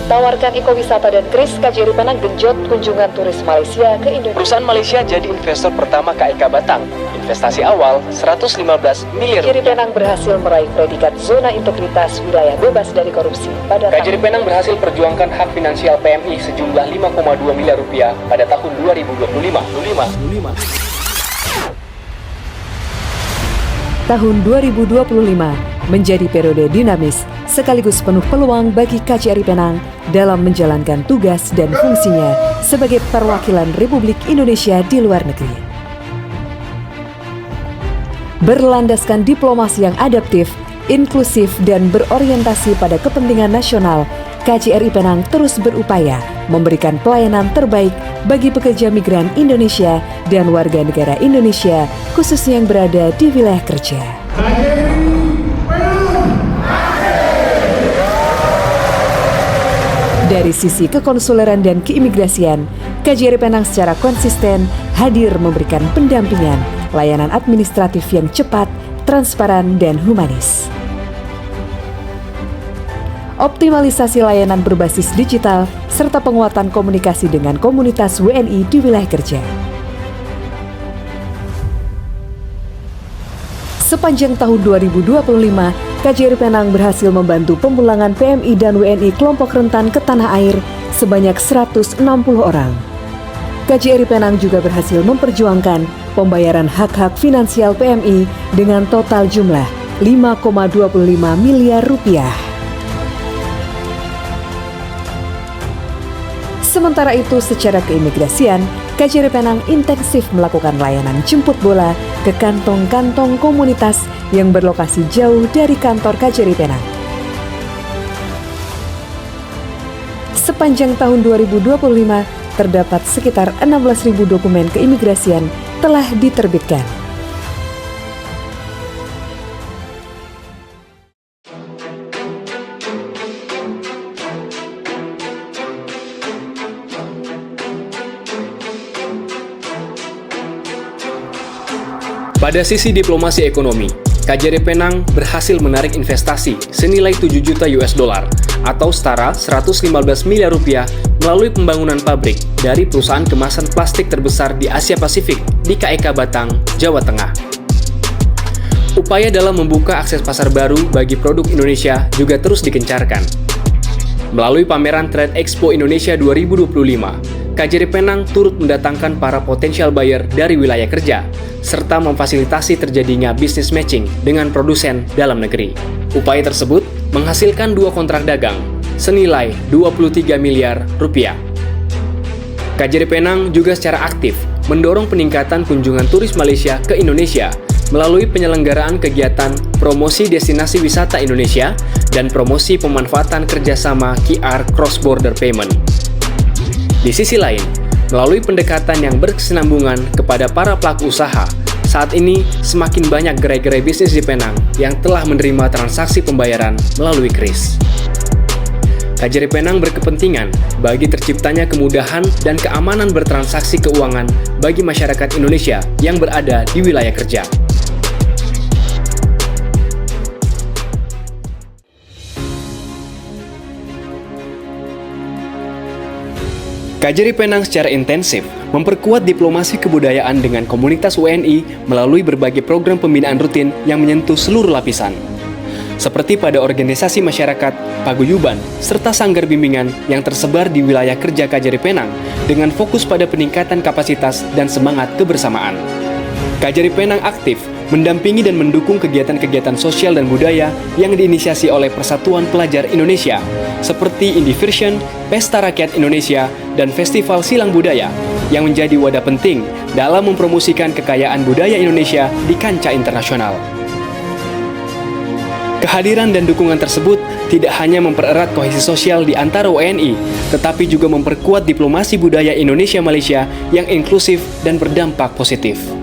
tawarkan ekowisata dan kris, KJRI Penang genjot kunjungan turis Malaysia ke Indonesia. Perusahaan Malaysia jadi investor pertama KEK Batang. Investasi awal 115 miliar. KJRI Penang berhasil meraih predikat zona integritas wilayah bebas dari korupsi pada KJRI Penang berhasil perjuangkan hak finansial PMI sejumlah 5,2 miliar rupiah pada tahun 2025. Tahun 2025 menjadi periode dinamis sekaligus penuh peluang bagi KJRI Penang dalam menjalankan tugas dan fungsinya sebagai perwakilan Republik Indonesia di luar negeri. Berlandaskan diplomasi yang adaptif, inklusif, dan berorientasi pada kepentingan nasional, KJRI Penang terus berupaya memberikan pelayanan terbaik bagi pekerja migran Indonesia dan warga negara Indonesia, khususnya yang berada di wilayah kerja. Dari sisi kekonsuleran dan keimigrasian, KJRI Penang secara konsisten hadir memberikan pendampingan, layanan administratif yang cepat, transparan, dan humanis. Optimalisasi layanan berbasis digital, serta penguatan komunikasi dengan komunitas WNI di wilayah kerja. Sepanjang tahun 2025, KJRI Penang berhasil membantu pemulangan PMI dan WNI kelompok rentan ke tanah air sebanyak 160 orang. KJRI Penang juga berhasil memperjuangkan pembayaran hak-hak finansial PMI dengan total jumlah 5,25 miliar rupiah. Sementara itu, secara keimigrasian, KJRI Penang intensif melakukan layanan jemput bola ke kantong-kantong komunitas yang berlokasi jauh dari kantor KJRI Penang. Sepanjang tahun 2025, terdapat sekitar 16.000 dokumen keimigrasian telah diterbitkan. Pada sisi diplomasi ekonomi, KJRI Penang berhasil menarik investasi senilai 7 juta US dollar atau setara 115 miliar rupiah melalui pembangunan pabrik dari perusahaan kemasan plastik terbesar di Asia Pasifik di KEK Batang, Jawa Tengah. Upaya dalam membuka akses pasar baru bagi produk Indonesia juga terus dikencarkan. Melalui pameran Trade Expo Indonesia 2025, KJRI Penang turut mendatangkan para potensial buyer dari wilayah kerja, serta memfasilitasi terjadinya business matching dengan produsen dalam negeri. Upaya tersebut menghasilkan 2 kontrak dagang senilai 23 miliar rupiah. KJRI Penang juga secara aktif mendorong peningkatan kunjungan turis Malaysia ke Indonesia melalui penyelenggaraan kegiatan promosi destinasi wisata Indonesia dan promosi pemanfaatan kerjasama QR cross-border payment. Di sisi lain, melalui pendekatan yang berkesinambungan kepada para pelaku usaha, saat ini semakin banyak gerai-gerai bisnis di Penang yang telah menerima transaksi pembayaran melalui kris. KJRI Penang berkepentingan bagi terciptanya kemudahan dan keamanan bertransaksi keuangan bagi masyarakat Indonesia yang berada di wilayah kerja. KJRI Penang secara intensif memperkuat diplomasi kebudayaan dengan komunitas WNI melalui berbagai program pembinaan rutin yang menyentuh seluruh lapisan. Seperti pada organisasi masyarakat, paguyuban, serta sanggar bimbingan yang tersebar di wilayah kerja KJRI Penang dengan fokus pada peningkatan kapasitas dan semangat kebersamaan. KJRI Penang aktif mendampingi dan mendukung kegiatan-kegiatan sosial dan budaya yang diinisiasi oleh Persatuan Pelajar Indonesia, seperti Indiversion, Pesta Rakyat Indonesia, dan Festival Silang Budaya, yang menjadi wadah penting dalam mempromosikan kekayaan budaya Indonesia di kancah internasional. Kehadiran dan dukungan tersebut tidak hanya mempererat kohesi sosial di antara WNI, tetapi juga memperkuat diplomasi budaya Indonesia-Malaysia yang inklusif dan berdampak positif.